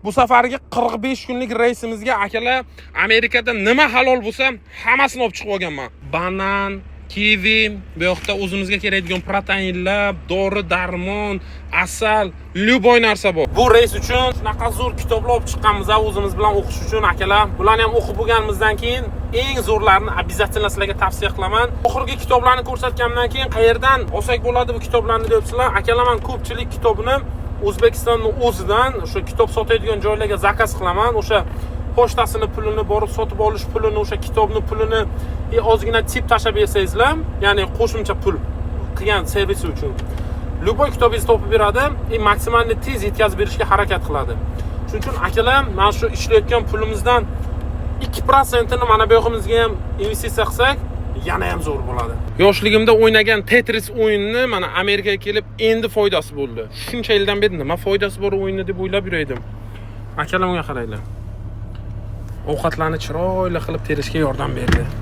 Bu safargi 45 kunlik reysimizga akalar Amerikada nima halol bo'lsa, hammasini olib chiqib olganman. Banan, kivi, bu yoqda o'zimizga kerakadigan proteinlar, dori-darmon, asal, любой narsa bor. Bu reys uchun shunaqa zo'r kitoblar olib chiqqanmiz o'zimiz bilan o'qish uchun akalar. Bularni ham o'qib bo'lganimizdan keyin eng zo'rlarini обязательно sizlarga tavsiya qilaman. Oxirgi kitoblarni ko'rsatgandan keyin qayerdan olsak bo'ladi bu kitoblarni debsizlar. Akalar, men ko'pchilik kitobni O'zbekistonning o'zidan o'sha kitob sotadigan joylarga zakaz qilaman. O'sha pochtasini pulini borib sotib olish pulini, o'sha kitobning pulini ozgina tip tashab bersangizlar, ya'ni qo'shimcha pul qilgan servisi uchun любой kitobingizni topib beradi, maksimalni tez yetkazib berishga harakat qiladi. Shuning uchun akalar, mana shu ishlayotgan pulimizdan 2%ni mana bu yo'qimizga ham investitsiya qilsak, yana ham zo'r bo'ladi. Yoshligimda o'ynagan Tetris o'yinini mana Amerikaga kelib endi foydasi bo'ldi. Shuncha yildan beri nima foydasi bor o'yinni deb o'ylab yuraydim. Akalar, unga qaranglar. Ovqatlarni chiroyli qilib terishga yordam berdi.